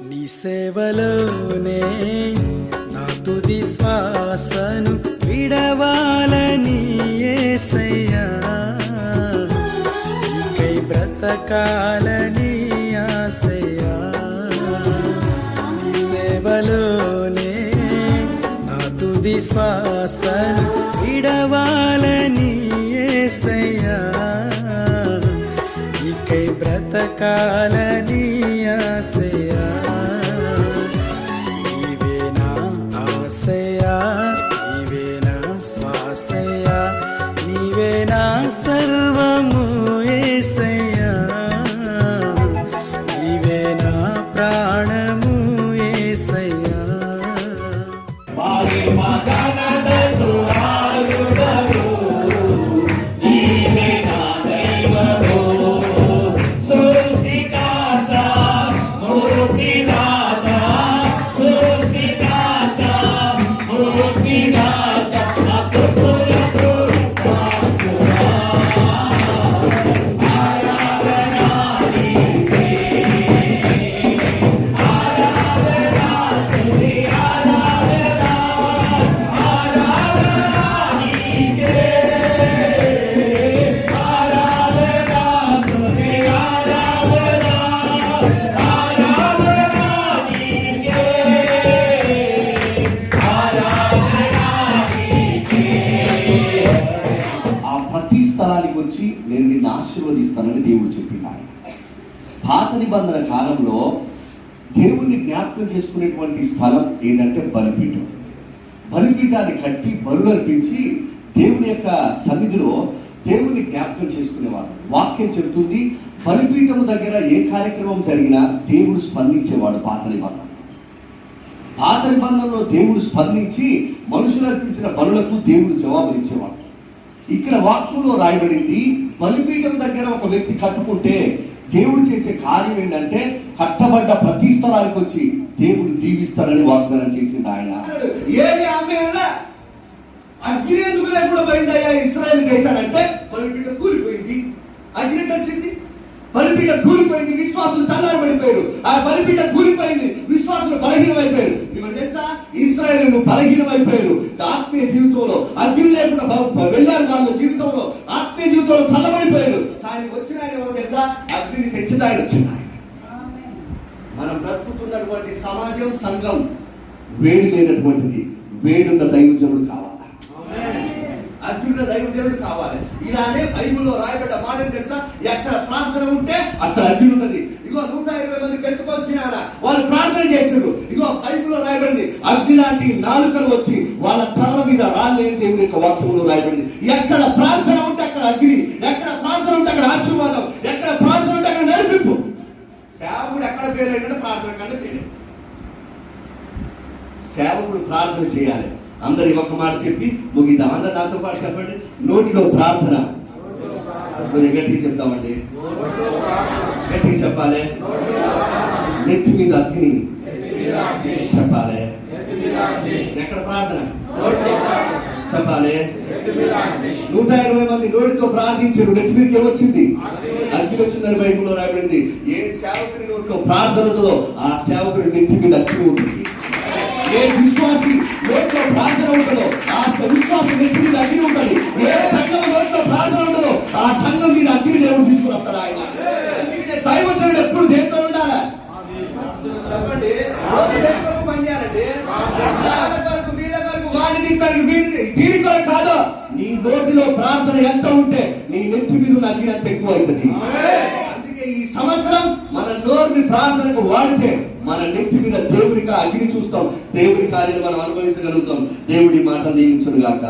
నీ సేవలోనే నా తుది శ్వాసను విడవాలని యేసయ్యా, నీకై బ్రతకాలని ఆశయ్యా. నీ సేవలోనే నా తుది శ్వాసను విడవాలని యేసయ్యా, నీకై బ్రతకాలని ఆశయ్యా. నీవే నా ఆశయ్యా, నీవే నా శ్వాసయ్యా, నీవే నా సర్వము యేసయ్యా, నీవే నా ప్రాణము యేసయ్యా. వచ్చి నేను నిన్ను ఆశీర్వదిస్తానని దేవుడు చెప్పినాడు. పాత నిబంధన కాలంలో దేవుణ్ణి జ్ఞాపకం చేసుకునేటువంటి స్థలం ఏంటంటే బలిపీఠం. బలిపీఠాన్ని కట్టి బలులు అర్పించి దేవుని యొక్క సన్నిధిలో దేవుణ్ణి జ్ఞాపకం చేసుకునేవాడు. వాక్యం చెబుతుంది, బలిపీఠం దగ్గర ఏ కార్యక్రమం జరిగినా దేవుడు స్పందించేవాడు. పాత నిబంధనలో దేవుడు స్పందించి మనుషులు అర్పించిన బలులకు దేవుడు జవాబునిచ్చేవాడు. ఇక్కడ వాక్యంలో రాయబడింది, బలిపీఠం దగ్గర ఒక వ్యక్తి కట్టుకుంటే దేవుడు చేసే కార్యం ఏంటంటే కట్టబడ్డ ప్రతి స్థలానికి వచ్చి దేవుడు దీవిస్తారని వాగ్దానం చేసింది ఆయన. అగ్ని ఎందుకు లేకుండా పోయిందయ్యా ఇశ్రాయేలు దేశాలంటే బలిపీఠం కూలిపోయింది. అగ్ని వచ్చింది, బలిపీఠం కూలిపోయింది, విశ్వాసులు చల్లారబడిపోయారు. ఆ బలిపీఠం కూలిపోయింది, విశ్వాసులు బలహీనమైపోయారు. ఇప్పుడు తెలుసా, ఇశ్రాయేలు బలహీనమైపోయారు. ఆత్మీయ జీవితంలో అగ్ని లేకుండా వెళ్ళారు. వాళ్ళ జీవితంలో ఆత్మీయ జీవితంలో చల్లబడిపోయారు. కానీ వచ్చిన ఆయన ఎవరో తెలుసా, అగ్నిని తెచ్చిన ఆయన వచ్చిన ఆయన. మనం బ్రతుకుతున్నటువంటి సమాజం, సంఘం వేడి లేనటువంటిది. వేడున్న దైవజనుడు కావాలి, అర్జునుడు దైవజనుడు కావాలి. ఇలానే బైబిల్లో రాయబడ్డ మాట తెలుసా, ఎక్కడ ప్రార్థన ఉంటే అక్కడ అర్జునుడు ఉన్నది. ఇగో 120 మంది పెట్టుకొస్తున్నారా, వాళ్ళు ప్రార్థన చేశారు. ఇగో బైబిల్లో రాయబడింది, అగ్ని లాంటి నాలుకలు వచ్చి వాళ్ళ తల మీద రాళ్ళేని దేవుని యొక్క వాక్యంలో రాయబడింది. ఎక్కడ ప్రార్థన ఉంటే అక్కడ అగ్ని, ఎక్కడ ప్రార్థన ఉంటే అక్కడ ఆశీర్వాదం, ఎక్కడ ప్రార్థన ఉంటే అక్కడ నడిపింపు. సేవకుడు ఎక్కడ ఫెయిల్ అయ్యాడంటే ప్రార్థన కంటే ఫెయిల్. సేవకుడు ప్రార్థన చేయాలి. అందరి ఒక మాట చెప్పి ముగిద్దాం. అందరు నాతో పాటు చెప్పండి, నోటిలో ప్రార్థన. కొద్దిగా గట్టిగా చెప్తామండి, గట్టిగా చెప్పాలి. నెత్తి మీద అగ్ని చెప్పాలి. ఎక్కడ ప్రార్థన చెప్పాలి. 120 మంది నోటితో ప్రార్థించారు, నెత్తి మీదకి ఏమొచ్చింది? అగ్ని వచ్చిందని బైబిల్లో రాయబడింది. ఏ సేవకుడి నోటిలో ప్రార్థన ఉంటుందో ఆ సేవకుడి నెత్తి మీద అగ్ని ఉంటుంది. ఏ విశ్వాసి నోట్లో ప్రార్థన ఉంటుందో ఆ విశ్వాసం నెత్తి మీద అగ్ని ఉంటుంది. ఏ సంఘం నోట్లో ప్రార్థన ఉంటుందో ఆ సంఘం మీద అగ్ని దేవుడు తీసుకుని వస్తాడు ఆయన. దైవజనుడు ఎప్పుడు దేంతో ఉండాలా చెప్పండి, పనిచేయాలండి. దీని కొరకు కాదు, నీ నోటిలో ప్రార్థన ఎంత ఉంటే నీ నెత్తి మీద ఉన్న అగ్ని అంత ఎక్కువ అవుతుంది. అందుకే ఈ సంవత్సరం మన నోరుని ప్రార్థనకు వాడితే మన నెత్తి మీద దేవుడికి అగ్ని చూస్తాం, దేవుడి కార్యాలు మనం అనుభవించగలుగుతాం. దేవుడి మాట దీవించును గాక.